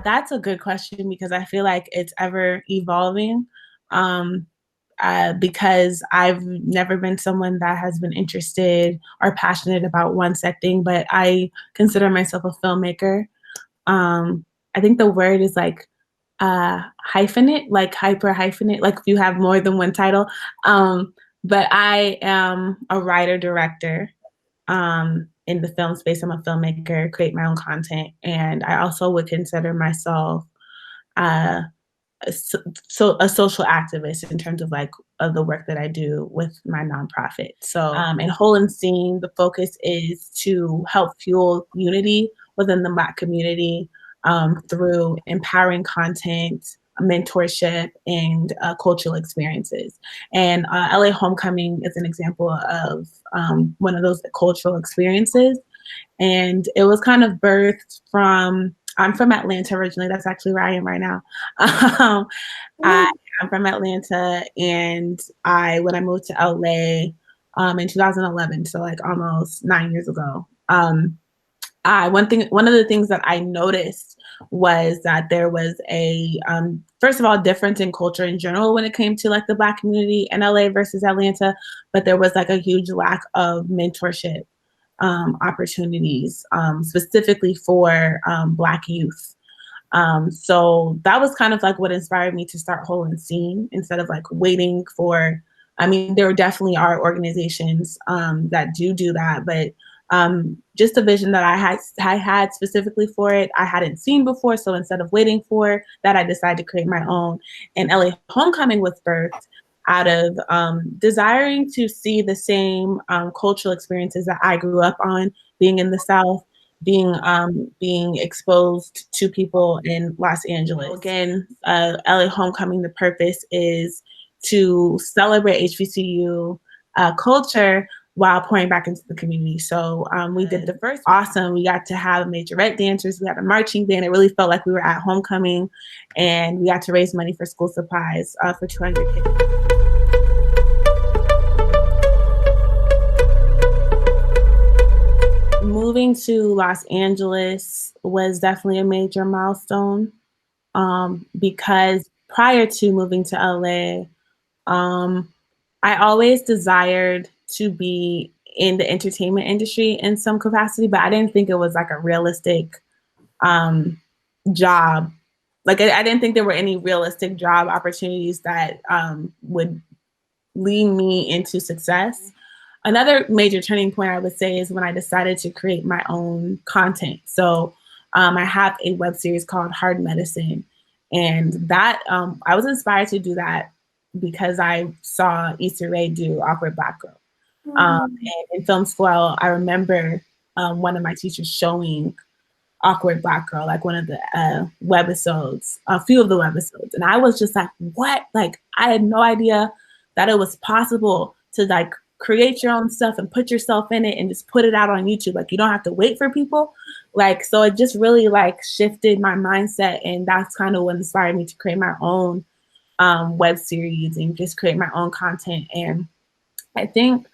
That's a good question because I feel like it's ever evolving. Um, because I've never been someone that has been interested or passionate about one set thing, but I consider myself a filmmaker. Um, I think the word is like hyphenate, like hyper hyphenate, like if you have more than one title. But I am a writer director in the film space. I'm a filmmaker, create my own content, and I also would consider myself uh, so a social activist in terms of like of the work that I do with my nonprofit. So in Whole and Seen, the focus is to help fuel unity within the Black community through empowering content, mentorship, and cultural experiences. And LA Homecoming is an example of one of those cultural experiences. And it was kind of birthed from, I'm from Atlanta originally. That's actually where I am right now. I'm from Atlanta, and when I moved to LA in 2011, so like almost 9 years ago, one of the things that I noticed was that there was a first of all difference in culture in general when it came to like the Black community in LA versus Atlanta, but there was like a huge lack of mentorship opportunities specifically for Black youth. So that was kind of like what inspired me to start Whole and Seen instead of like waiting for, I mean, there definitely are organizations that do that, but just a vision that I had specifically for it, I hadn't seen before. So instead of waiting for that, I decided to create my own. And LA Homecoming was birthed out of desiring to see the same cultural experiences that I grew up on, being in the South, being exposed to people in Los Angeles. Again, LA Homecoming, the purpose is to celebrate HBCU culture while pouring back into the community. So we did the first awesome. We got to have majorette dancers. We had a marching band. It really felt like we were at homecoming, and we got to raise money for school supplies for 200 kids. Moving to Los Angeles was definitely a major milestone because prior to moving to LA, I always desired to be in the entertainment industry in some capacity, but I didn't think it was like a realistic job. Like I didn't think there were any realistic job opportunities that would lead me into success. Another major turning point I would say is when I decided to create my own content. So I have a web series called Hard Medicine, and that I was inspired to do that because I saw Issa Rae do Awkward Black Girl. And in film school, I remember one of my teachers showing Awkward Black Girl, like one of the webisodes, a few of the webisodes. And I was just like, what? Like, I had no idea that it was possible to like create your own stuff and put yourself in it and just put it out on YouTube. Like, you don't have to wait for people. Like, so it just really like shifted my mindset. And that's kind of what inspired me to create my own web series and just create my own content. And I think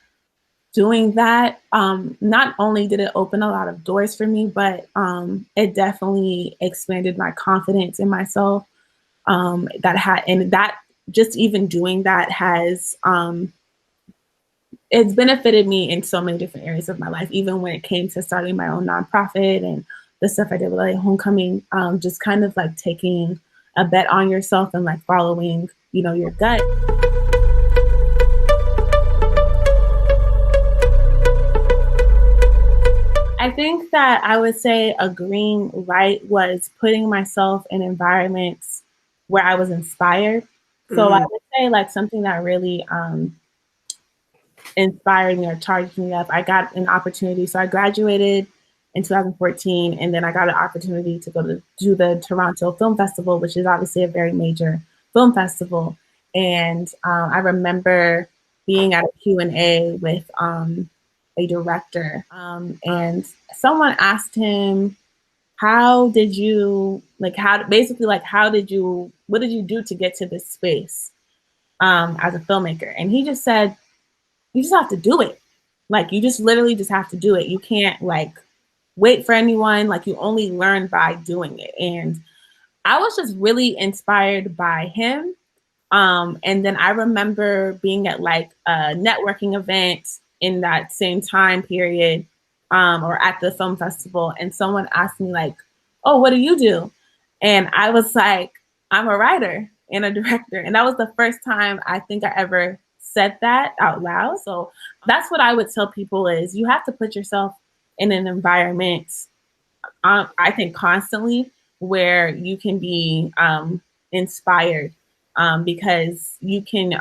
doing that, not only did it open a lot of doors for me, but it definitely expanded my confidence in myself. That just even doing that has, it's benefited me in so many different areas of my life, even when it came to starting my own nonprofit and the stuff I did with like Homecoming, just kind of like taking a bet on yourself and like following, you know, your gut. I think that I would say a green light was putting myself in environments where I was inspired. So I would say like something that really inspired me or charged me up. I got an opportunity. So I graduated in 2014, and then I got an opportunity to go to do the Toronto Film Festival, which is obviously a very major film festival. And I remember being at a Q&A with a director, and someone asked him, what did you do to get to this space as a filmmaker? And he just said, you just have to do it. Like, you just literally just have to do it. You can't like wait for anyone. Like, you only learn by doing it. And I was just really inspired by him. And then I remember being at like a networking event in that same time period, or at the film festival, and someone asked me like, "Oh, what do you do?" And I was like, "I'm a writer and a director." And that was the first time I think I ever said that out loud. So that's what I would tell people is you have to put yourself in an environment, I think constantly, where you can be inspired, because you can,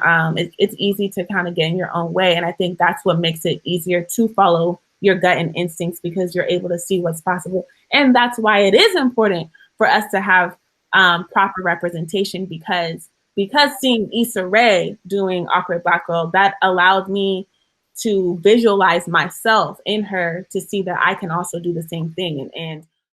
it's easy to kind of get in your own way. And I think that's what makes it easier to follow your gut and instincts because you're able to see what's possible. And that's why it is important for us to have proper representation because seeing Issa Rae doing Awkward Black Girl, that allowed me to visualize myself in her to see that I can also do the same thing. And